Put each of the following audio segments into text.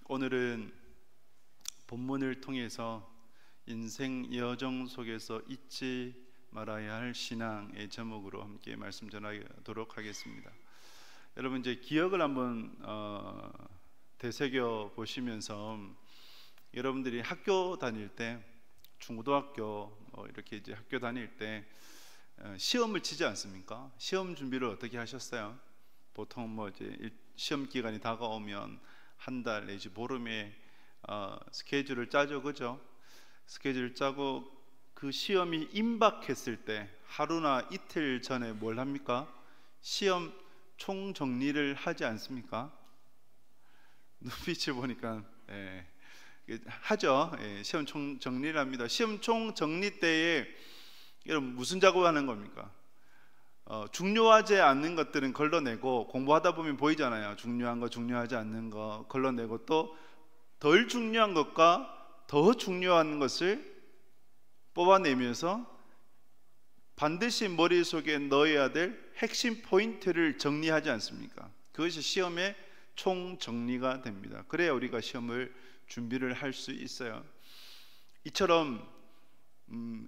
오늘은 본문을 통해서 인생 여정 속에서 잊지 말아야 할 신앙의 제목으로 함께 말씀 전하도록 하겠습니다. 여러분 이제 기억을 한번 되새겨 보시면서 여러분들이 학교 다닐 때, 중고등학교 이렇게 이제 학교 다닐 때 시험을 치지 않습니까? 시험 준비를 어떻게 하셨어요? 보통 이제 시험 기간이 다가오면 한 달 내지 보름에 스케줄을 짜죠, 그죠? 스케줄을 짜고 그 시험이 임박했을 때 하루나 이틀 전에 뭘 합니까? 시험 총정리를 하지 않습니까? 눈빛을 보니까 하죠. 시험 총정리를 합니다. 시험 총정리 때에 여러분 무슨 작업을 하는 겁니까? 중요하지 않는 것들은 걸러내고, 공부하다 보면 보이잖아요. 중요한 거, 중요하지 않는 거 걸러내고, 또 덜 중요한 것과 더 중요한 것을 뽑아내면서 반드시 머릿속에 넣어야 될 핵심 포인트를 정리하지 않습니까? 그것이 시험의 총정리가 됩니다. 그래야 우리가 시험을 준비를 할 수 있어요. 이처럼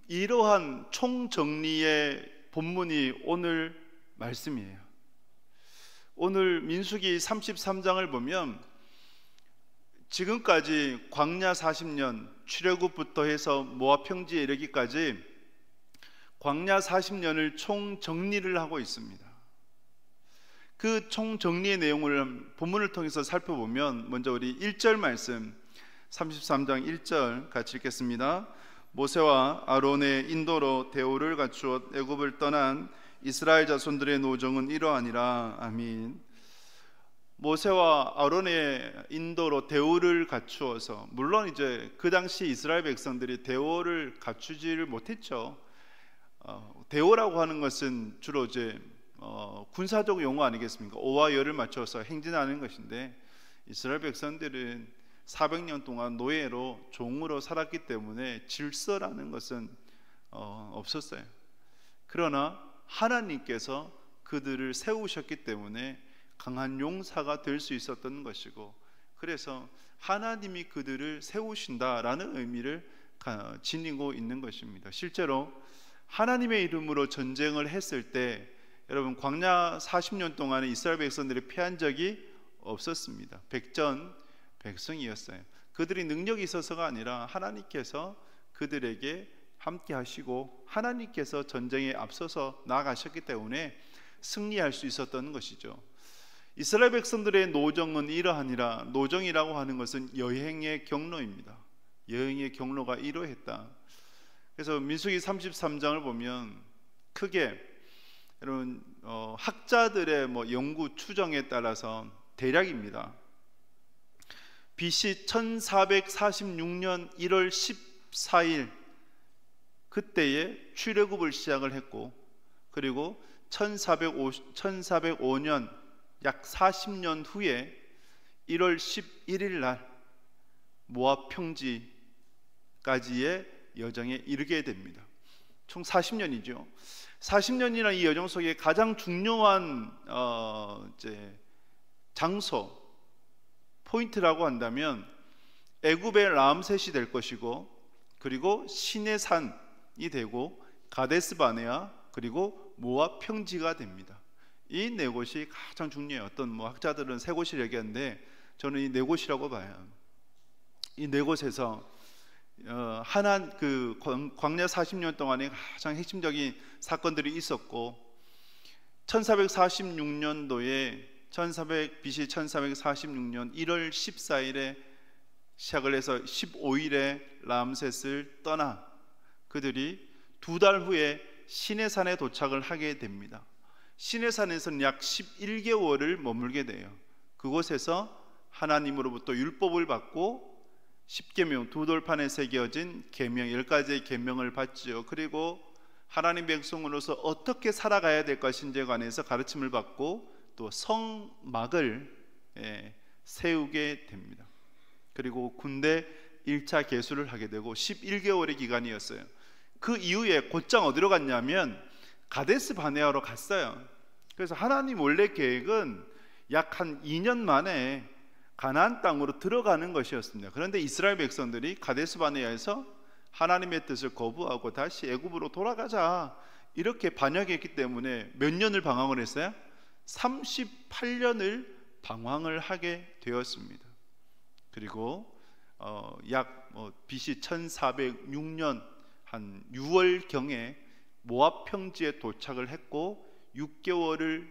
이러한 총정리의 본문이 오늘 말씀이에요. 오늘 민수기 33장을 보면 지금까지 광야 40년, 출애굽부터 해서 모압 평지에 이르기까지 광야 40년을 총정리를 하고 있습니다. 그 총정리의 내용을 본문을 통해서 살펴보면, 먼저 우리 1절 말씀, 33장 1절 같이 읽겠습니다. 모세와 아론의 인도로 대오를 갖추어 애굽을 떠난 이스라엘 자손들의 노정은 이러하니라. 아멘. 모세와 아론의 인도로 대오를 갖추어서, 물론 이제 그 당시 이스라엘 백성들이 대오를 갖추지를 못했죠. 대오라고 하는 것은 주로 이제 군사적 용어 아니겠습니까? 오와 열을 맞춰서 행진하는 것인데, 이스라엘 백성들은 400년 동안 노예로, 종으로 살았기 때문에 질서라는 것은 없었어요. 그러나 하나님께서 그들을 세우셨기 때문에 강한 용사가 될 수 있었던 것이고, 그래서 하나님이 그들을 세우신다라는 의미를 지니고 있는 것입니다. 실제로 하나님의 이름으로 전쟁을 했을 때 여러분, 광야 40년 동안에 이스라엘 백성들이 패한 적이 없었습니다. 백전백승이었어요. 그들이 능력이 있어서가 아니라 하나님께서 그들에게 함께 하시고 하나님께서 전쟁에 앞서서 나아가셨기 때문에 승리할 수 있었던 것이죠. 이스라엘 백성들의 노정은 이러하니라. 노정이라고 하는 것은 여행의 경로입니다. 여행의 경로가 이러했다. 그래서 민수기 33장을 보면 크게 여러분 학자들의 연구 추정에 따라서 대략입니다. BC 1446년 1월 14일 그때에 출애굽을 시작을 했고, 그리고 1405년 약 40년 후에 1월 11일 날 모압 평지까지의 여정에 이르게 됩니다. 총 40년이죠. 40년이나 이 여정 속에 가장 중요한 장소, 포인트라고 한다면 애굽의 람셋이 될 것이고, 그리고 시내산이 되고 가데스 바네아, 그리고 모압 평지가 됩니다. 이 네 곳이 가장 중요해요. 어떤 학자들은 세 곳을 얘기하는데 저는 이 네 곳이라고 봐요. 이 네 곳에서 광야 40년 동안에 가장 핵심적인 사건들이 있었고, 1446년도에 BC 1446년 1월 14일에 시작을 해서 15일에 람셋을 떠나 그들이 2달 후에 시내산에 도착을 하게 됩니다. 시내산에서는 약 11개월을 머물게 돼요. 그곳에서 하나님으로부터 율법을 받고 십계명, 두 돌판에 새겨진 계명, 10가지의 계명을 받죠. 그리고 하나님 백성으로서 어떻게 살아가야 될 것인지에 관해서 가르침을 받고 또 성막을 세우게 됩니다. 그리고 군대 1차 개수를 하게 되고 11개월의 기간이었어요. 그 이후에 곧장 어디로 갔냐면 가데스 바네아로 갔어요. 그래서 하나님 원래 계획은 약 한 2년 만에 가나안 땅으로 들어가는 것이었습니다. 그런데 이스라엘 백성들이 가데스 바네아에서 하나님의 뜻을 거부하고 다시 애굽으로 돌아가자 이렇게 반역했기 때문에 몇 년을 방황을 했어요? 38년을 방황을 하게 되었습니다. 그리고 약 BC 1406년 한 6월경에 모압 평지에 도착을 했고 6개월을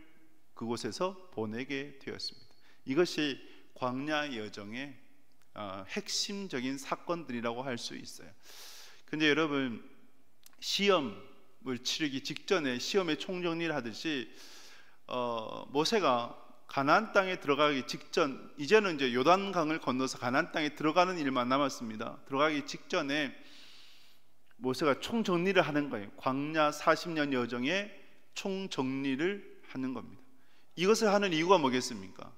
그곳에서 보내게 되었습니다. 이것이 광야 여정의 핵심적인 사건들이라고 할 수 있어요. 근데 여러분, 시험을 치르기 직전에 시험의 총정리를 하듯이 모세가 가나안 땅에 들어가기 직전, 이제는 이제 요단강을 건너서 가나안 땅에 들어가는 일만 남았습니다. 들어가기 직전에 모세가 총정리를 하는 거예요. 광야 40년 여정의 총정리를 하는 겁니다. 이것을 하는 이유가 뭐겠습니까?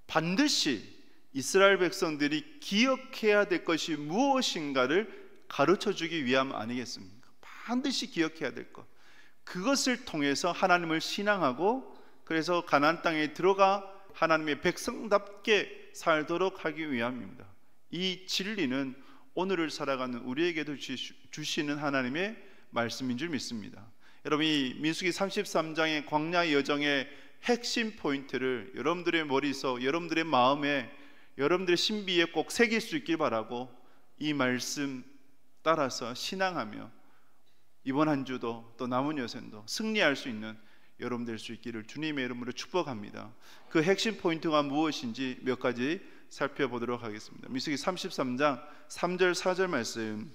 반드시 이스라엘 백성들이 기억해야 될 것이 무엇인가를 가르쳐 주기 위함 아니겠습니까? 반드시 기억해야 될 것, 그것을 통해서 하나님을 신앙하고 그래서 가나안 땅에 들어가 하나님의 백성답게 살도록 하기 위함입니다. 이 진리는 오늘을 살아가는 우리에게도 주시는 하나님의 말씀인 줄 믿습니다. 여러분, 이 민수기 33장의 광야 여정의 핵심 포인트를 여러분들의 머리속, 여러분들의 마음에, 여러분들의 신비에 꼭 새길 수 있길 바라고 이 말씀 따라서 신앙하며 이번 한 주도 또 남은 여생도 승리할 수 있는 여러분 될 수 있기를 주님의 이름으로 축복합니다. 그 핵심 포인트가 무엇인지 몇 가지 살펴보도록 하겠습니다. 민수기 33장 3절 4절 말씀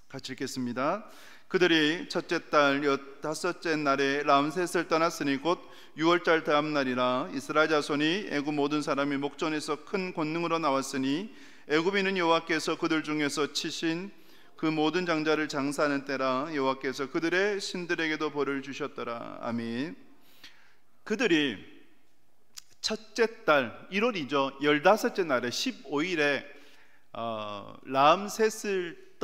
같이 읽겠습니다. 그들이 첫째 달 15째 날에 람셋을 떠났으니 곧 6월달 다음 날이라. 이스라엘 자손이 애굽 모든 사람이 목전에서 큰 권능으로 나왔으니 애굽인은 여호와께서 그들 중에서 치신 그 모든 장자를 장사하는 때라. 여호와께서 그들의 신들에게도 벌을 주셨더라. 아멘. 그들이 첫째 달 1월이죠 15째 날에 15일에 람셋을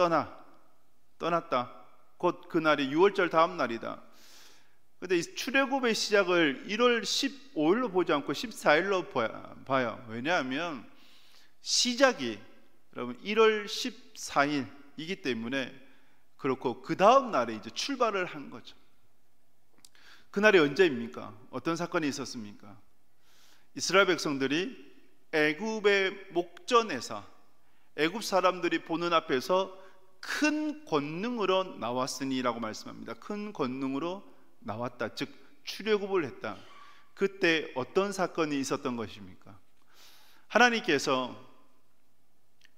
떠났다. 곧 그날이 6월절 다음 날이다. 그런데 이 출애굽의 시작을 1월 15일로 보지 않고 14일로 봐요. 왜냐하면 시작이 여러분 1월 14일이기 때문에 그렇고, 그 다음 날에 이제 출발을 한 거죠. 그날이 언제입니까? 어떤 사건이 있었습니까? 이스라엘 백성들이 애굽의 목전에서 애굽 사람들이 보는 앞에서 큰 권능으로 나왔으니라고 말씀합니다. 큰 권능으로 나왔다, 즉 출애굽을 했다. 그때 어떤 사건이 있었던 것입니까? 하나님께서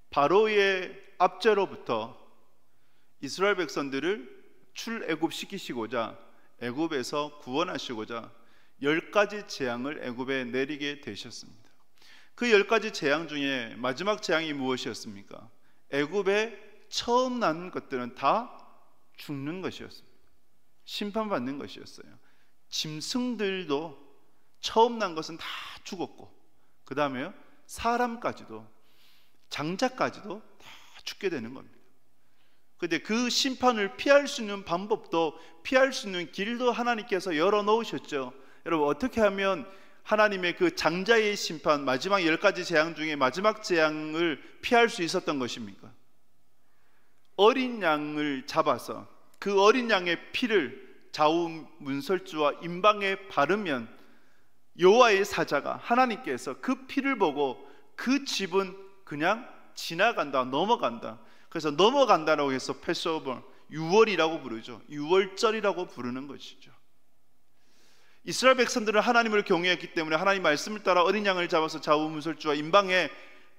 바로의 압제로부터 이스라엘 백성들을 출애굽시키시고자, 애굽에서 구원하시고자 10가지 재앙을 애굽에 내리게 되셨습니다. 그 10가지 재앙 중에 마지막 재앙이 무엇이었습니까? 애굽에 처음 난 것들은 다 죽는 것이었습니다. 심판받는 것이었어요. 짐승들도 처음 난 것은 다 죽었고, 그 다음에 사람까지도, 장자까지도 다 죽게 되는 겁니다. 그런데 그 심판을 피할 수 있는 방법도, 피할 수 있는 길도 하나님께서 열어놓으셨죠. 여러분, 어떻게 하면 하나님의 그 장자의 심판, 마지막 10가지 재앙 중에 마지막 재앙을 피할 수 있었던 것입니까? 어린 양을 잡아서 그 어린 양의 피를 좌우 문설주와 임방에 바르면 여호와의 사자가, 하나님께서 그 피를 보고 그 집은 그냥 지나간다, 넘어간다. 그래서 넘어간다라고 해서 패스오버, 6월이라고 부르죠. 6월절이라고 부르는 것이죠. 이스라엘 백성들은 하나님을 경외했기 때문에 하나님 말씀을 따라 어린 양을 잡아서 좌우 문설주와 임방에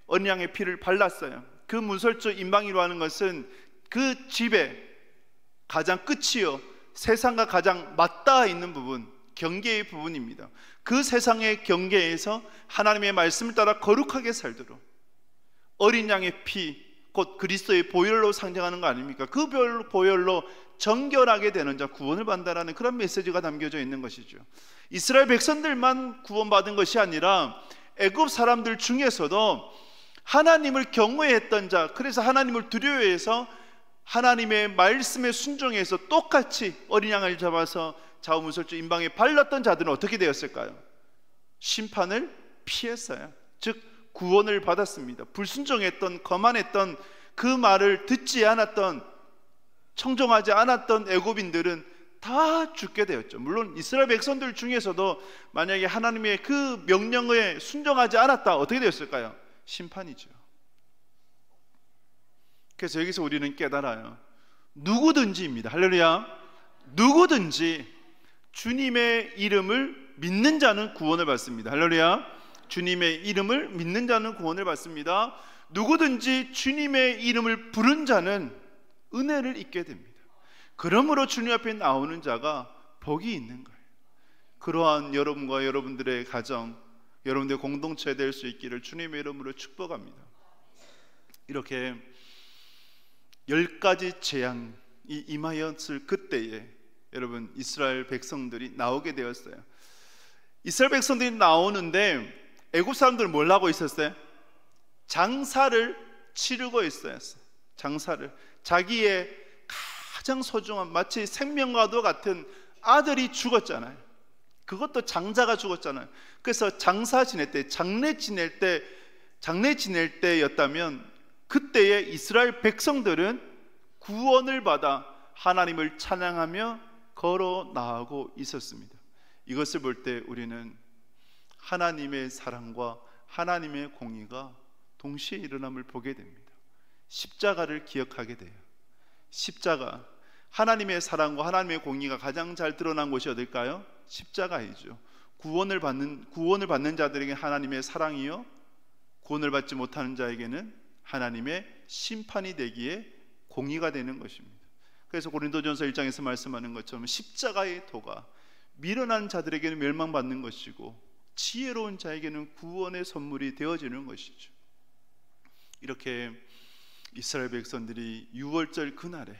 어린 양의 피를 발랐어요. 그 문설주 임방이로 하는 것은 그 집의 가장 끝이요, 세상과 가장 맞닿아 있는 부분, 경계의 부분입니다. 그 세상의 경계에서 하나님의 말씀을 따라 거룩하게 살도록 어린 양의 피, 곧 그리스도의 보혈로 상징하는 거 아닙니까? 그 보혈로 정결하게 되는 자 구원을 받는다라는 그런 메시지가 담겨져 있는 것이죠. 이스라엘 백성들만 구원받은 것이 아니라 애굽 사람들 중에서도 하나님을 경외했던 자, 그래서 하나님을 두려워해서 하나님의 말씀에 순종해서 똑같이 어린 양을 잡아서 좌우 문설주 임방에 발랐던 자들은 어떻게 되었을까요? 심판을 피했어요. 즉 구원을 받았습니다. 불순종했던, 거만했던, 그 말을 듣지 않았던, 청종하지 않았던 애굽인들은 다 죽게 되었죠. 물론 이스라엘 백성들 중에서도 만약에 하나님의 그 명령에 순종하지 않았다, 어떻게 되었을까요? 심판이죠. 그래서 여기서 우리는 깨달아요. 누구든지입니다. 할렐루야. 누구든지 주님의 이름을 믿는 자는 구원을 받습니다. 할렐루야. 주님의 이름을 믿는 자는 구원을 받습니다. 누구든지 주님의 이름을 부른 자는 은혜를 입게 됩니다. 그러므로 주님 앞에 나오는 자가 복이 있는 거예요. 그러한 여러분과 여러분들의 가정, 여러분들의 공동체 될 수 있기를 주님의 이름으로 축복합니다. 이렇게 10가지 재앙이 임하였을 그때에 여러분 이스라엘 백성들이 나오게 되었어요. 이스라엘 백성들이 나오는데 애굽 사람들은 뭘 하고 있었어요? 장사를 치르고 있었어요. 장사를, 자기의 가장 소중한, 마치 생명과도 같은 아들이 죽었잖아요. 그것도 장자가 죽었잖아요. 그래서 장사 지낼 때, 장례 지낼 때였다면 그때의 이스라엘 백성들은 구원을 받아 하나님을 찬양하며 걸어 나가고 있었습니다. 이것을 볼 때 우리는 하나님의 사랑과 하나님의 공의가 동시에 일어남을 보게 됩니다. 십자가를 기억하게 돼요. 십자가, 하나님의 사랑과 하나님의 공의가 가장 잘 드러난 곳이 어딜까요? 십자가이죠. 구원을 받는 자들에게 하나님의 사랑이요, 구원을 받지 못하는 자에게는 하나님의 심판이 되기에 공의가 되는 것입니다. 그래서 고린도전서 1장에서 말씀하는 것처럼 십자가의 도가 미련한 자들에게는 멸망받는 것이고 지혜로운 자에게는 구원의 선물이 되어지는 것이죠. 이렇게 이스라엘 백성들이 유월절 그날에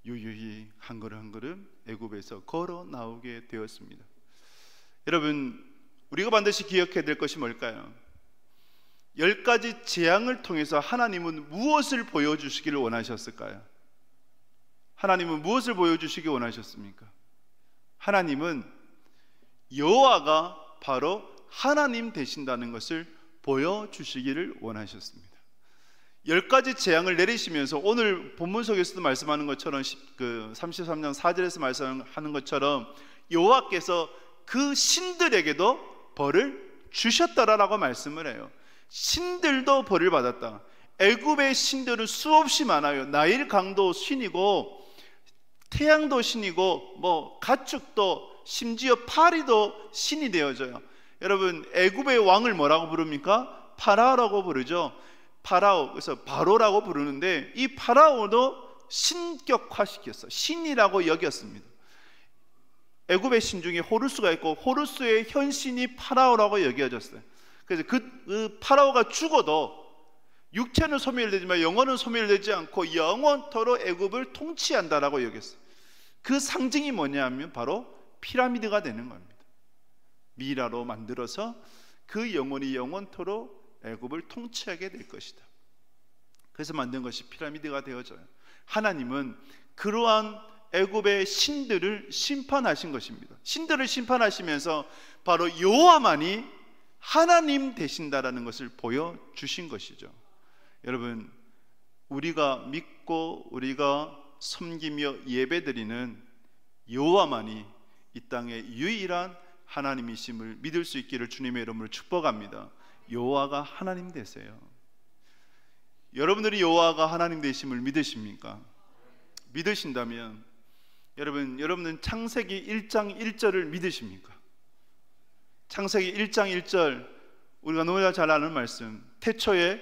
유유히 한 걸음 한 걸음 애굽에서 걸어 나오게 되었습니다. 여러분, 우리가 반드시 기억해야 될 것이 뭘까요? 10가지 재앙을 통해서 하나님은 무엇을 보여주시기를 원하셨을까요? 하나님은 무엇을 보여주시기 원하셨습니까? 하나님은 여호와가 바로 하나님 되신다는 것을 보여주시기를 원하셨습니다. 10가지 재앙을 내리시면서 오늘 본문 속에서도 말씀하는 것처럼 33장 4절에서 말씀하는 것처럼 여호와께서 그 신들에게도 벌을 주셨다라고 말씀을 해요. 신들도 벌을 받았다. 애굽의 신들은 수없이 많아요. 나일 강도 신이고 태양도 신이고 가축도, 심지어 파리도 신이 되어져요. 여러분, 애굽의 왕을 뭐라고 부릅니까? 파라오라고 부르죠. 파라오, 그래서 바로라고 부르는데 이 파라오도 신격화시켰어요. 신이라고 여겼습니다. 애굽의 신 중에 호루스가 있고 호루스의 현신이 파라오라고 여겨졌어요. 그래서 그 파라오가 죽어도 육체는 소멸되지만 영혼은 소멸되지 않고 영원토록 애굽을 통치한다라고 여겼어요. 그 상징이 뭐냐면 바로 피라미드가 되는 겁니다. 미라로 만들어서 그 영혼이 영원토록 애굽을 통치하게 될 것이다. 그래서 만든 것이 피라미드가 되어져요. 하나님은 그러한 애굽의 신들을 심판하신 것입니다. 신들을 심판하시면서 바로 여호와만이 하나님 되신다라는 것을 보여주신 것이죠. 여러분, 우리가 믿고 우리가 섬기며 예배드리는 여호와만이 이 땅의 유일한 하나님이심을 믿을 수 있기를 주님의 이름으로 축복합니다. 여호와가 하나님 되세요. 여러분들이 여호와가 하나님 되심을 믿으십니까? 믿으신다면 여러분은 창세기 1장 1절을 믿으십니까? 창세기 1장 1절, 우리가 너무나 잘 아는 말씀, 태초에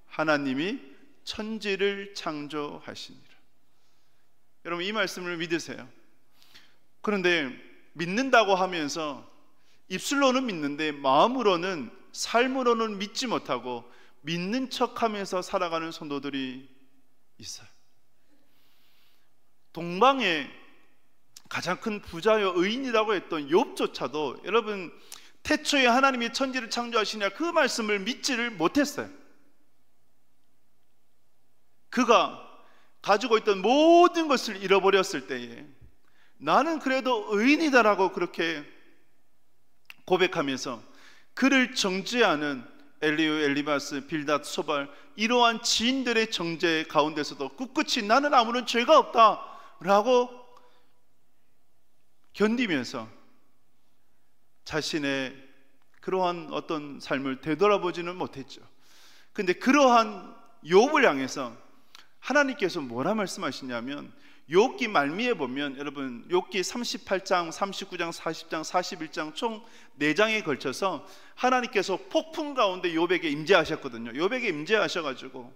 하나님이 천지를 창조하시니라. 여러분, 이 말씀을 믿으세요. 그런데 믿는다고 하면서 입술로는 믿는데 마음으로는, 삶으로는 믿지 못하고 믿는 척하면서 살아가는 성도들이 있어요. 동방에 가장 큰 부자여 의인이라고 했던 욥조차도 여러분, 태초에 하나님이 천지를 창조하시냐 그 말씀을 믿지를 못했어요. 그가 가지고 있던 모든 것을 잃어버렸을 때에 나는 그래도 의인이다라고 그렇게 고백하면서 그를 정죄하는 엘리우, 엘리바스, 빌닷, 소발, 이러한 지인들의 정죄 가운데서도 꿋꿋이 나는 아무런 죄가 없다라고 견디면서 자신의 그러한 어떤 삶을 되돌아보지는 못했죠. 근데 그러한 욥을 향해서 하나님께서 뭐라 말씀하시냐면, 욥기 말미에 보면 여러분 욥기 38장, 39장, 40장, 41장 총 4장에 걸쳐서 하나님께서 폭풍 가운데 욥에게 임재하셨거든요. 욥에게 임재하셔가지고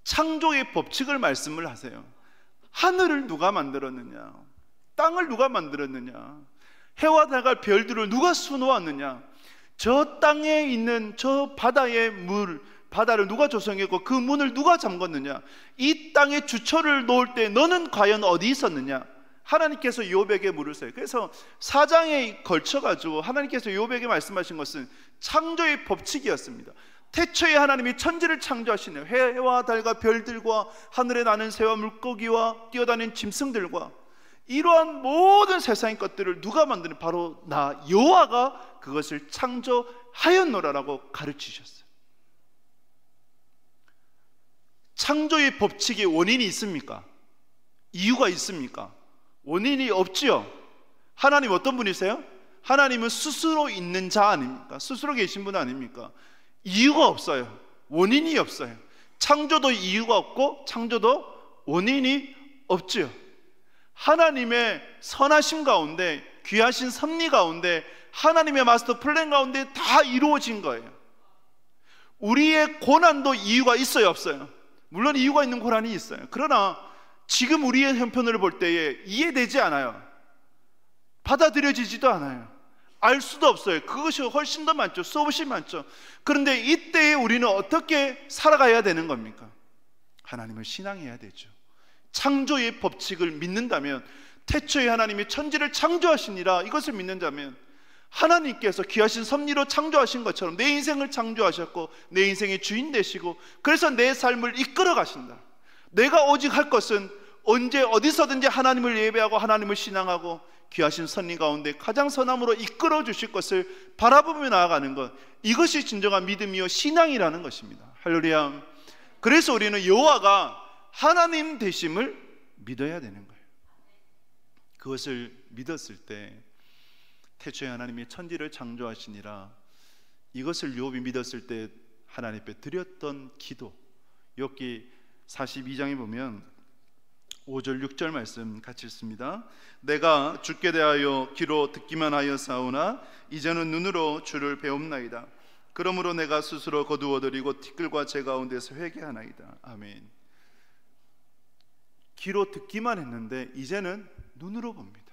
창조의 법칙을 말씀을 하세요. 하늘을 누가 만들었느냐, 땅을 누가 만들었느냐, 해와 달과 별들을 누가 수놓았느냐, 저 땅에 있는 저 바다의 물, 바다를 누가 조성했고 그 문을 누가 잠궜느냐, 이 땅에 주처를 놓을 때 너는 과연 어디 있었느냐, 하나님께서 욥에게 물으세요. 그래서 4장에 걸쳐가지고 하나님께서 욥에게 말씀하신 것은 창조의 법칙이었습니다. 태초에 하나님이 천지를 창조하시네요. 해와 달과 별들과 하늘에 나는 새와 물고기와 뛰어다니는 짐승들과 이러한 모든 세상의 것들을 누가 만드는, 바로 나 여호와가 그것을 창조하였노라라고 가르치셨어요. 창조의 법칙에 원인이 있습니까? 이유가 있습니까? 원인이 없지요. 하나님 어떤 분이세요? 하나님은 스스로 있는 자 아닙니까? 스스로 계신 분 아닙니까? 이유가 없어요. 원인이 없어요. 창조도 이유가 없고 창조도 원인이 없지요. 하나님의 선하심 가운데, 귀하신 섭리 가운데, 하나님의 마스터 플랜 가운데 다 이루어진 거예요. 우리의 고난도 이유가 있어요, 없어요? 물론 이유가 있는 고난이 있어요. 그러나 지금 우리의 형편을 볼 때에 이해되지 않아요. 받아들여지지도 않아요. 알 수도 없어요. 그것이 훨씬 더 많죠. 수없이 많죠. 그런데 이때에 우리는 어떻게 살아가야 되는 겁니까? 하나님을 신앙해야 되죠. 창조의 법칙을 믿는다면, 태초에 하나님이 천지를 창조하시니라 이것을 믿는다면, 하나님께서 귀하신 섭리로 창조하신 것처럼 내 인생을 창조하셨고 내 인생의 주인 되시고, 그래서 내 삶을 이끌어 가신다. 내가 오직 할 것은 언제 어디서든지 하나님을 예배하고 하나님을 신앙하고 귀하신 섭리 가운데 가장 선함으로 이끌어 주실 것을 바라보며 나아가는 것, 이것이 진정한 믿음이요 신앙이라는 것입니다. 할렐루야. 그래서 우리는 여호와가 하나님 되심을 믿어야 되는 거예요. 그것을 믿었을 때, 태초에 하나님이 천지를 창조하시니라, 이것을 욥이 믿었을 때 하나님 앞에 드렸던 기도, 욥기 42장에 보면 5절 6절 말씀 같이 읽습니다. 내가 주께 대하여 귀로 듣기만 하여 싸우나 이제는 눈으로 주를 배움나이다. 그러므로 내가 스스로 거두어드리고 티끌과 재 가운데서 회개하나이다. 아멘. 귀로 듣기만 했는데 이제는 눈으로 봅니다.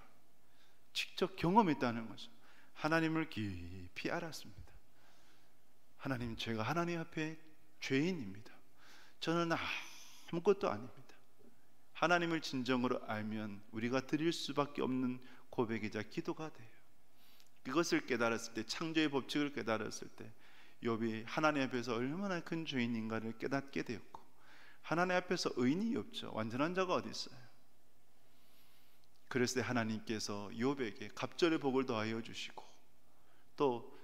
직접 경험했다는 거죠. 하나님을 깊이 알았습니다. 하나님, 제가 하나님 앞에 죄인입니다. 저는 아무것도 아닙니다. 하나님을 진정으로 알면 우리가 드릴 수밖에 없는 고백이자 기도가 돼요. 이것을 깨달았을 때, 창조의 법칙을 깨달았을 때 욥이 하나님 앞에서 얼마나 큰 죄인인가를 깨닫게 되었고, 하나님 앞에서 의인이 없죠. 완전한 자가 어디 있어요? 그랬을 때 하나님께서 욥에게 갑절의 복을 더하여 주시고, 또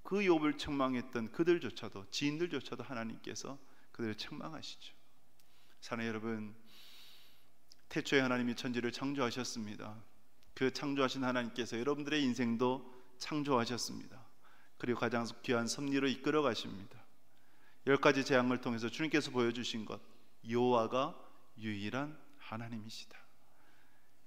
그 욥을 책망했던 그들조차도, 지인들조차도 하나님께서 그들을 책망하시죠. 사랑하는 여러분, 태초에 하나님이 천지를 창조하셨습니다. 그 창조하신 하나님께서 여러분들의 인생도 창조하셨습니다. 그리고 가장 귀한 섭리로 이끌어 가십니다. 10가지 재앙을 통해서 주님께서 보여주신 것, 여호와가 유일한 하나님이시다.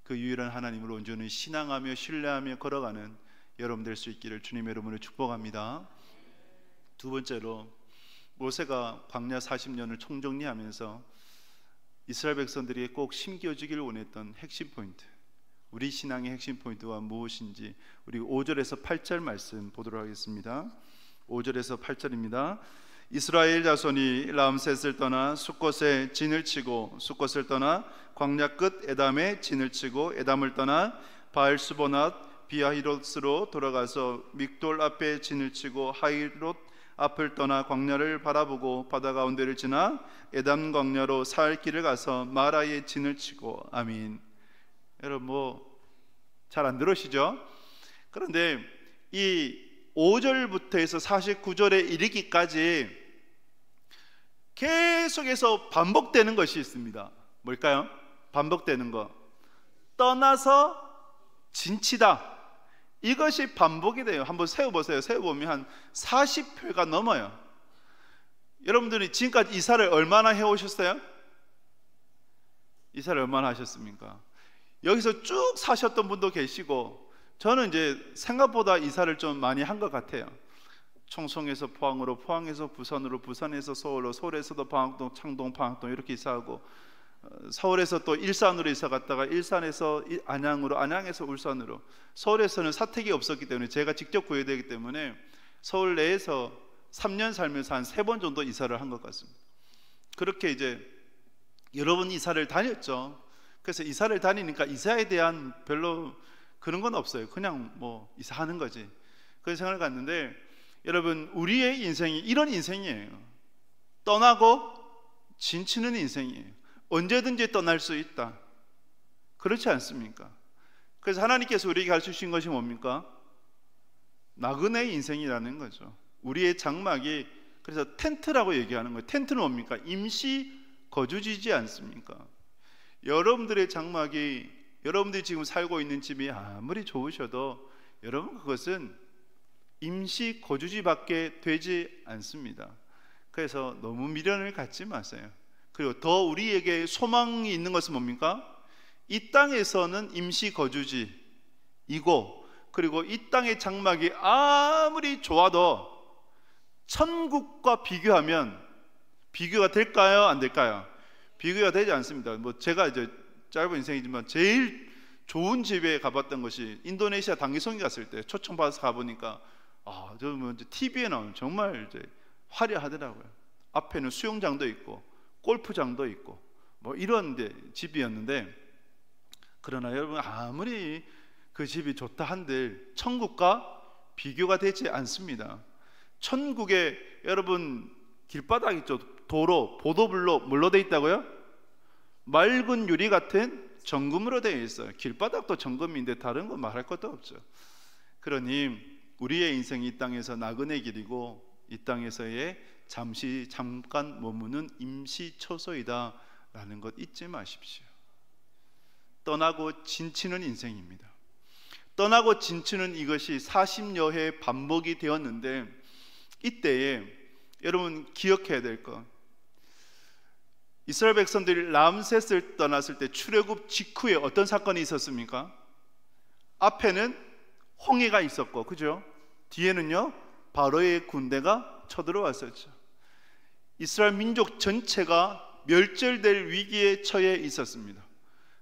그 유일한 하나님을 온전히 신앙하며 신뢰하며 걸어가는 여러분 될 수 있기를 주님의 이름으로 축복합니다. 두 번째로, 모세가 광야 40년을 총정리하면서 이스라엘 백성들이 꼭 심겨주기를 원했던 핵심 포인트, 우리 신앙의 핵심 포인트가 무엇인지 우리 5절에서 8절 말씀 보도록 하겠습니다. 5절에서 8절입니다. 이스라엘 자손이 람셋을 떠나 숫곳에 진을 치고, 숫곳을 떠나 광야 끝 에담에 진을 치고, 에담을 떠나 바알스보낫 비하히롯으로 돌아가서 믹돌 앞에 진을 치고, 하히롯 앞을 떠나 광야를 바라보고 바다 가운데를 지나 에담 광야로 살 길을 가서 마라에 진을 치고. 아멘. 여러분 잘 안 들으시죠? 그런데 이 45절부터 해서 49절에 이르기까지 계속해서 반복되는 것이 있습니다. 뭘까요? 반복되는 거. 떠나서 진치다. 이것이 반복이 돼요. 한번 세어보세요. 세어보면 한 40회가 넘어요. 여러분들이 지금까지 이사를 얼마나 해오셨어요? 이사를 얼마나 하셨습니까? 여기서 쭉 사셨던 분도 계시고, 저는 이제 생각보다 이사를 좀 많이 한 것 같아요. 청송에서 포항으로, 포항에서 부산으로, 부산에서 서울로, 서울에서도 방학동, 창동, 방학동 이렇게 이사하고, 서울에서 또 일산으로 이사 갔다가 일산에서 안양으로, 안양에서 울산으로. 서울에서는 사택이 없었기 때문에 제가 직접 구해야 되기 때문에 서울 내에서 3년 살면서 한 3번 정도 이사를 한 것 같습니다. 그렇게 이제 여러 번 이사를 다녔죠. 그래서 이사를 다니니까 이사에 대한 별로 그런 건 없어요. 그냥 뭐 이사하는 거지. 그런 생각을 갖는데, 여러분, 우리의 인생이 이런 인생이에요. 떠나고 진치는 인생이에요. 언제든지 떠날 수 있다. 그렇지 않습니까? 그래서 하나님께서 우리에게 가르치신 것이 뭡니까? 나그네 인생이라는 거죠. 우리의 장막이, 그래서 텐트라고 얘기하는 거예요. 텐트는 뭡니까? 임시 거주지지 않습니까? 여러분들의 장막이, 여러분들이 지금 살고 있는 집이 아무리 좋으셔도 여러분, 그것은 임시 거주지밖에 되지 않습니다. 그래서 너무 미련을 갖지 마세요. 그리고 더 우리에게 소망이 있는 것은 뭡니까? 이 땅에서는 임시 거주지이고, 그리고 이 땅의 장막이 아무리 좋아도 천국과 비교하면 비교가 될까요? 안 될까요? 비교가 되지 않습니다. 뭐 제가 이제 짧은 인생이지만 제일 좋은 집에 가봤던 것이 인도네시아 단기송이 갔을 때 초청받아서 가보니까, 저 뭐 TV에 나오는 정말 이제 화려하더라고요. 앞에는 수영장도 있고 골프장도 있고 뭐 이런 집이었는데, 그러나 여러분, 아무리 그 집이 좋다 한들 천국과 비교가 되지 않습니다. 천국에 여러분 길바닥 있죠. 도로, 보도블로 뭘로 돼 있다고요? 맑은 유리 같은 정금으로 되어 있어요. 길바닥도 정금인데 다른 건 말할 것도 없죠. 그러니 우리의 인생이 이 땅에서 나그네 길이고, 이 땅에서의 잠깐 머무는 임시 처소이다 라는 것 잊지 마십시오. 떠나고 진치는 인생입니다. 떠나고 진치는 이것이 40여 해 반복이 되었는데, 이때에 여러분 기억해야 될 것, 이스라엘 백성들이 람셋을 떠났을 때 출애굽 직후에 어떤 사건이 있었습니까? 앞에는 홍해가 있었고, 그죠? 뒤에는요 바로의 군대가 쳐들어왔었죠. 이스라엘 민족 전체가 멸절될 위기에 처해 있었습니다.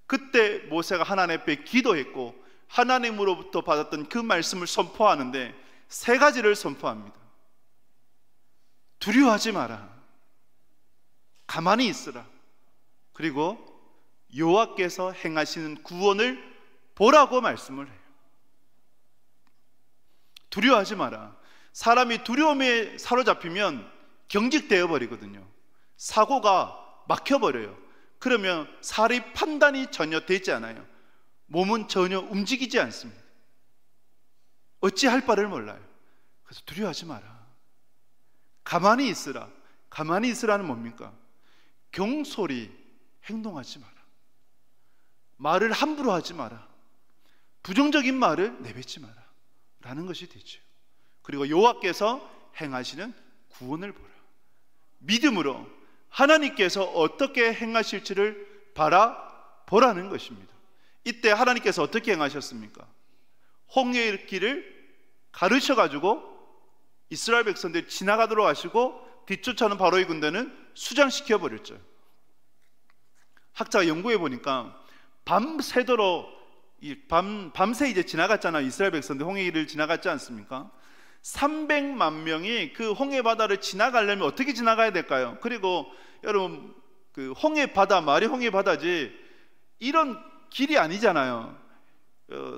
그때 모세가 하나님 앞에 기도했고 하나님으로부터 받았던 그 말씀을 선포하는데 3가지를 선포합니다. 두려워하지 마라, 가만히 있으라, 그리고 여호와께서 행하시는 구원을 보라고 말씀을 해요. 두려워하지 마라. 사람이 두려움에 사로잡히면 경직되어 버리거든요. 사고가 막혀버려요. 그러면 사리 판단이 전혀 되지 않아요. 몸은 전혀 움직이지 않습니다. 어찌할 바를 몰라요. 그래서 두려워하지 마라, 가만히 있으라. 가만히 있으라는 뭡니까? 경솔히 행동하지 마라, 말을 함부로 하지 마라, 부정적인 말을 내뱉지 마라 라는 것이 되죠. 그리고 여호와께서 행하시는 구원을 보라. 믿음으로 하나님께서 어떻게 행하실지를 바라보라는 것입니다. 이때 하나님께서 어떻게 행하셨습니까? 홍해의 길을 가르쳐가지고 이스라엘 백성들이 지나가도록 하시고, 뒤쫓아오는 바로의 군대는 수장시켜 버렸죠. 학자가 연구해 보니까 밤새도록 밤새 이제 지나갔잖아요. 이스라엘 백성들 홍해를 지나갔지 않습니까? 300만 명이 그 홍해 바다를 지나가려면 어떻게 지나가야 될까요? 그리고 여러분, 그 홍해 바다, 말이 홍해 바다지 이런 길이 아니잖아요.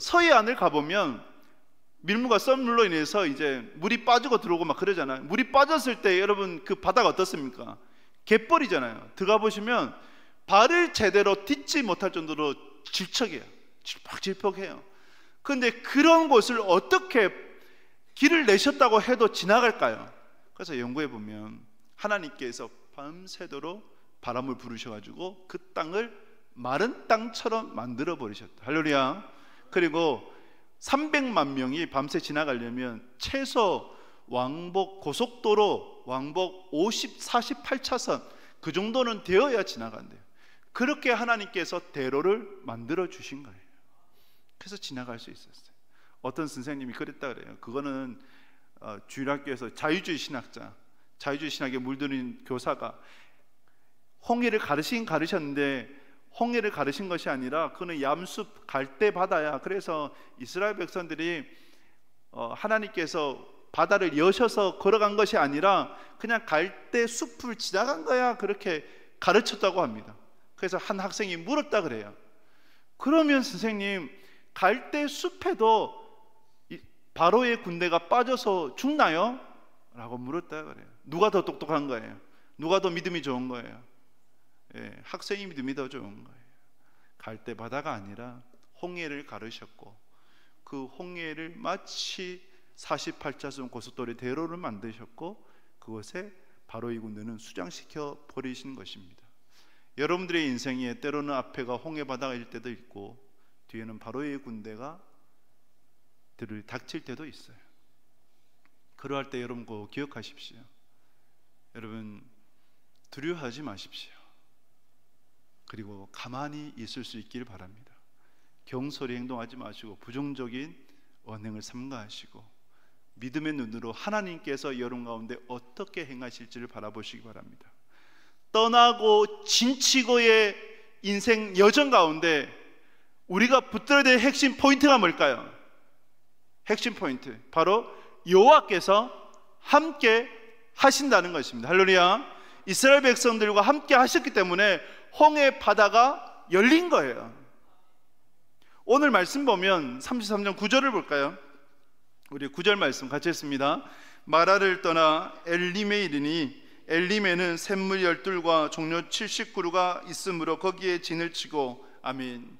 서해안을 가보면 밀물과 썰물로 인해서 이제 물이 빠지고 들어오고 막 그러잖아요. 물이 빠졌을 때 여러분 그 바다가 어떻습니까? 갯벌이잖아요. 들어가 보시면 발을 제대로 딛지 못할 정도로 질척해요. 질퍽질퍽해요. 그런데 그런 곳을 어떻게 길을 내셨다고 해도 지나갈까요? 그래서 연구해 보면 하나님께서 밤새도록 바람을 부르셔가지고 그 땅을 마른 땅처럼 만들어 버리셨다. 할렐루야. 그리고 300만 명이 밤새 지나가려면 최소 왕복 고속도로 왕복 48차선 그 정도는 되어야 지나간대요. 그렇게 하나님께서 대로를 만들어 주신 거예요. 그래서 지나갈 수 있었어요. 어떤 선생님이 그랬다 그래요. 그거는 주일학교에서 자유주의 신학자, 자유주의 신학에 물드는 교사가 홍해를 가르쳤는데 홍해를 가르친 것이 아니라 그는 얌숲 갈대 바다야. 그래서 이스라엘 백성들이 하나님께서 바다를 여셔서 걸어간 것이 아니라 그냥 갈대 숲을 지나간 거야. 그렇게 가르쳤다고 합니다. 그래서 한 학생이 물었다 그래요. 그러면 선생님, 갈대 숲에도 바로의 군대가 빠져서 죽나요? 라고 물었다 그래요. 누가 더 똑똑한 거예요? 누가 더 믿음이 좋은 거예요? 학생이 믿음이 더 좋은 거예요. 갈대 바다가 아니라 홍해를 가르셨고 그 홍해를 마치 48차선 고속도로의 대로를 만드셨고 그것에 바로의 군대는 수장시켜 버리신 것입니다. 여러분들의 인생에 때로는 앞에가 홍해 바다일 때도 있고 뒤에는 바로의 군대가 들을 닥칠 때도 있어요. 그러할 때 여러분 꼭 기억하십시오. 여러분 두려워하지 마십시오. 그리고 가만히 있을 수 있길 바랍니다. 경솔히 행동하지 마시고 부정적인 언행을 삼가하시고 믿음의 눈으로 하나님께서 여러분 가운데 어떻게 행하실지를 바라보시기 바랍니다. 떠나고 진치고의 인생 여정 가운데 우리가 붙들어야 될 핵심 포인트가 뭘까요? 핵심 포인트, 바로 여호와께서 함께 하신다는 것입니다. 할렐루야. 이스라엘 백성들과 함께 하셨기 때문에 홍해 바다가 열린 거예요. 오늘 말씀 보면 33장 9절을 볼까요? 우리 9절 말씀 같이 했습니다. 마라를 떠나 엘림에 이르니 엘림에는 샘물 12과 종려 70그루가 있으므로 거기에 진을 치고. 아멘.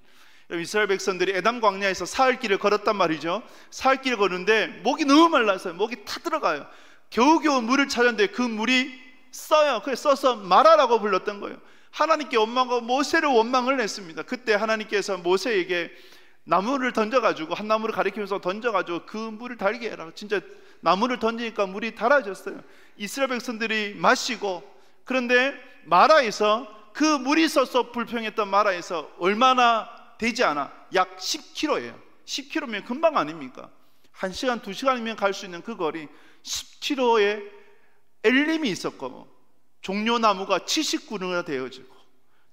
이스라엘 백성들이 에담 광야에서 사흘길을 걸었단 말이죠. 사흘길을 걷는데 목이 너무 말라서 목이 타들어가요. 겨우겨우 물을 찾았는데 그 물이 써요. 그래서 써서 마라라고 불렀던 거예요. 하나님께 원망하고 모세를 원망을 했습니다. 그때 하나님께서 모세에게 나무를 던져가지고, 한 나무를 가리키면서 던져가지고 그 물을 달게 해라. 진짜 나무를 던지니까 물이 달아졌어요. 이스라엘 백성들이 마시고, 그런데 마라에서 그 물이 써서 불평했던 마라에서 얼마나 되지 않아, 약 10km예요 10km면 금방 아닙니까? 1시간 2시간이면 갈 수 있는 그 거리 10km에 엘림이 있었고 종려나무가 70그루가 되어지고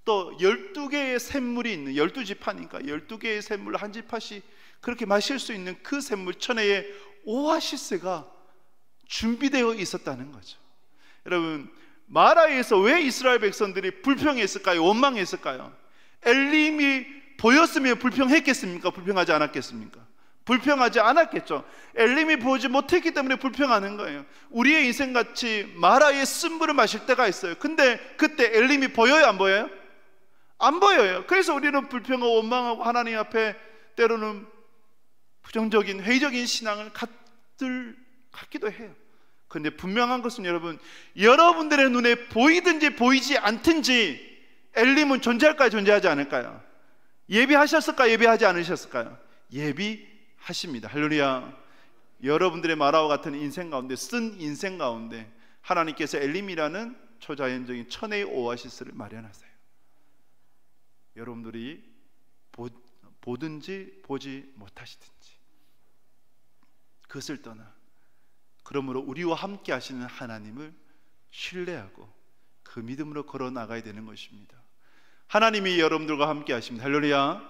또 12개의 샘물이 있는, 12지파니까 12개의 샘물 한 지파씩 그렇게 마실 수 있는 그 샘물 천혜의 오아시스가 준비되어 있었다는 거죠. 여러분, 마라에서 왜 이스라엘 백성들이 불평했을까요? 원망했을까요? 엘림이 보였으면 불평했겠습니까? 불평하지 않았겠습니까? 불평하지 않았겠죠. 엘림이 보지 못했기 때문에 불평하는 거예요. 우리의 인생같이 마라의 쓴물을 마실 때가 있어요. 근데 그때 엘림이 보여요? 안 보여요? 안 보여요. 그래서 우리는 불평하고 원망하고 하나님 앞에 때로는 부정적인 회의적인 신앙을 갖기도 해요. 그런데 분명한 것은 여러분, 여러분들의 눈에 보이든지 보이지 않든지 엘림은 존재할까요? 존재하지 않을까요? 예비하셨을까요? 예비하지 않으셨을까요? 예비하십니다. 할렐루야. 여러분들의 마라와 같은 인생 가운데, 쓴 인생 가운데 하나님께서 엘림이라는 초자연적인 천혜의 오아시스를 마련하세요. 여러분들이 보든지 보지 못하시든지 그것을 떠나 그러므로 우리와 함께 하시는 하나님을 신뢰하고 그 믿음으로 걸어 나가야 되는 것입니다. 하나님이 여러분들과 함께 하십니다. 할렐루야.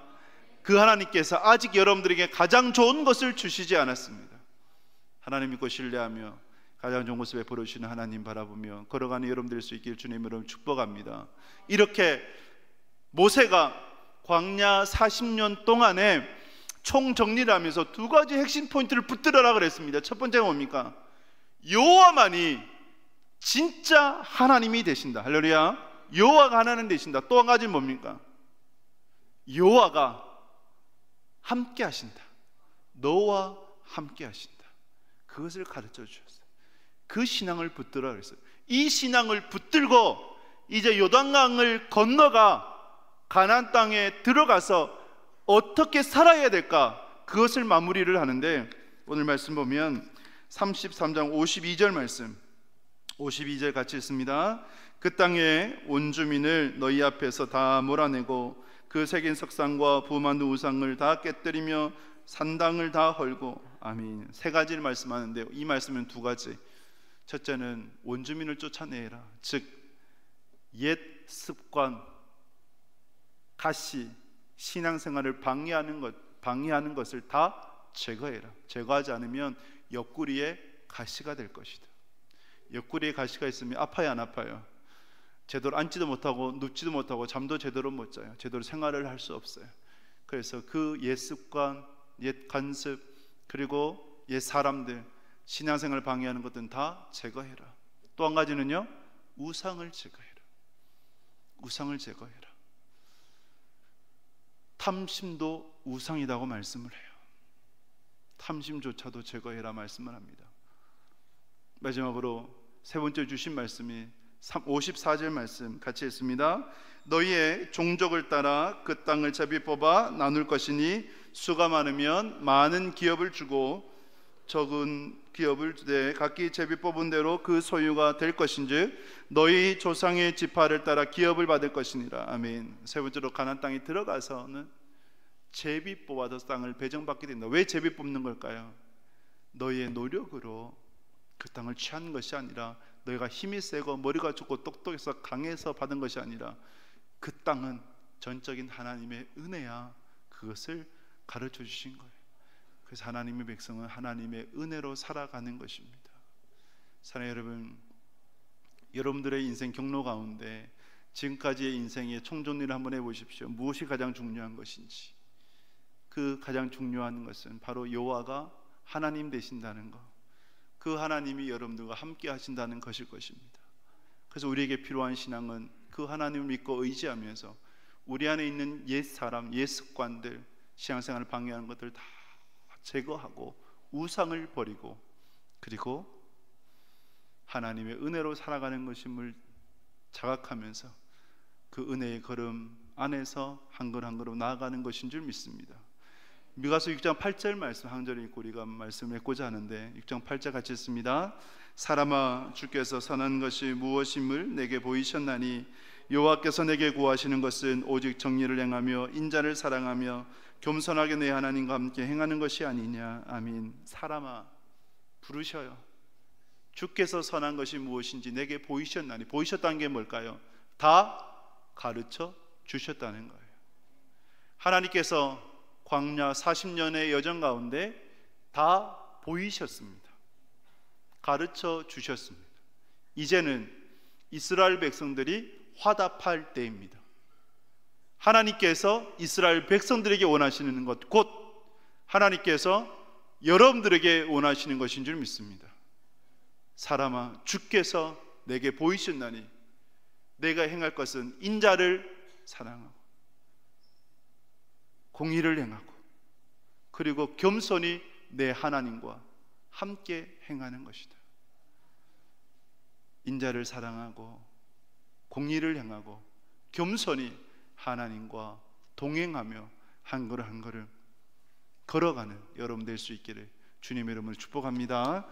그 하나님께서 아직 여러분들에게 가장 좋은 것을 주시지 않았습니다. 하나님 믿고 신뢰하며 가장 좋은 것을 베풀어 주시는 하나님 바라보며 걸어가는 여러분들 수 있기를 주님으로 축복합니다. 이렇게 모세가 광야 40년 동안에 총정리를 하면서 두 가지 핵심 포인트를 붙들어라 그랬습니다. 첫 번째가 뭡니까? 여호와만이 진짜 하나님이 되신다. 할렐루야. 여호와가 하나님 되신다. 또 한 가지는 뭡니까? 여호와가 함께 하신다. 너와 함께 하신다. 그것을 가르쳐 주셨어요. 그 신앙을 붙들어 그랬어요. 이 신앙을 붙들고 이제 요단강을 건너가 가나안 땅에 들어가서 어떻게 살아야 될까, 그것을 마무리를 하는데, 오늘 말씀 보면 33장 52절 말씀, 52절 같이 읽습니다. 그 땅의 온 주민을 너희 앞에서 다 몰아내고 그 새긴 석상과 부만두 우상을 다 깨뜨리며 산당을 다 헐고. 아멘. 세 가지를 말씀하는데 이 말씀은 두 가지. 첫째는 원주민을 쫓아내라. 즉 옛 습관, 가시, 신앙생활을 방해하는 것을 다 제거해라. 제거하지 않으면 옆구리에 가시가 될 것이다. 옆구리에 가시가 있으면 아파요, 안 아파요? 제대로 앉지도 못하고 눕지도 못하고 잠도 제대로 못 자요. 제대로 생활을 할 수 없어요. 그래서 그 옛 습관, 옛 관습, 그리고 옛 사람들, 신앙생활을 방해하는 것들은 다 제거해라. 또 한 가지는요, 우상을 제거해라. 우상을 제거해라. 탐심도 우상이라고 말씀을 해요. 탐심조차도 제거해라 말씀을 합니다. 마지막으로 세 번째 주신 말씀이 54절 말씀 같이 읽습니다. 너희의 종족을 따라 그 땅을 제비 뽑아 나눌 것이니 수가 많으면 많은 기업을 주고 적은 기업을 주되 각기 제비 뽑은 대로 그 소유가 될 것인즉 너희 조상의 지파를 따라 기업을 받을 것이니라. 아멘. 세 번째로 가나안 땅에 들어가서는 제비 뽑아서 땅을 배정받게 된다. 왜 제비 뽑는 걸까요? 너희의 노력으로 그 땅을 취한 것이 아니라, 너희가 힘이 세고 머리가 좋고 똑똑해서 강해서 받은 것이 아니라, 그 땅은 전적인 하나님의 은혜야. 그것을 가르쳐 주신 거예요. 그래서 하나님의 백성은 하나님의 은혜로 살아가는 것입니다. 사랑하는 여러분, 여러분들의 인생 경로 가운데 지금까지의 인생의 총정리를 한번 해보십시오. 무엇이 가장 중요한 것인지. 그 가장 중요한 것은 바로 여호와가 하나님 되신다는 것, 그 하나님이 여러분들과 함께 하신다는 것일 것입니다. 그래서 우리에게 필요한 신앙은 그 하나님을 믿고 의지하면서 우리 안에 있는 옛 사람, 옛 습관들, 신앙생활을 방해하는 것들 다 제거하고 우상을 버리고, 그리고 하나님의 은혜로 살아가는 것임을 자각하면서 그 은혜의 걸음 안에서 한 걸음 한 걸음 나아가는 것인 줄 믿습니다. 미가서 6장 8절 말씀 한 절 읽고 우리가 말씀을 읽고자 하는데, 6장 8절 같이 읽습니다. 사람아, 주께서 선한 것이 무엇임을 내게 보이셨나니 여호와께서 내게 구하시는 것은 오직 정의를 행하며 인자를 사랑하며 겸손하게 내 하나님과 함께 행하는 것이 아니냐. 아멘. 사람아, 부르셔요. 주께서 선한 것이 무엇인지 내게 보이셨나니. 보이셨다는 게 뭘까요? 다 가르쳐 주셨다는 거예요. 하나님께서 광야 40년의 여정 가운데 다 보이셨습니다. 가르쳐 주셨습니다. 이제는 이스라엘 백성들이 화답할 때입니다. 하나님께서 이스라엘 백성들에게 원하시는 것, 곧 하나님께서 여러분들에게 원하시는 것인 줄 믿습니다. 사람아, 주께서 내게 보이셨나니 내가 행할 것은 인자를 사랑하고 공의를 행하고, 그리고 겸손히 내 하나님과 함께 행하는 것이다. 인자를 사랑하고 공의를 행하고 겸손히 하나님과 동행하며 한 걸음 한 걸음 걸어가는 여러분 될 수 있기를 주님의 이름으로 축복합니다.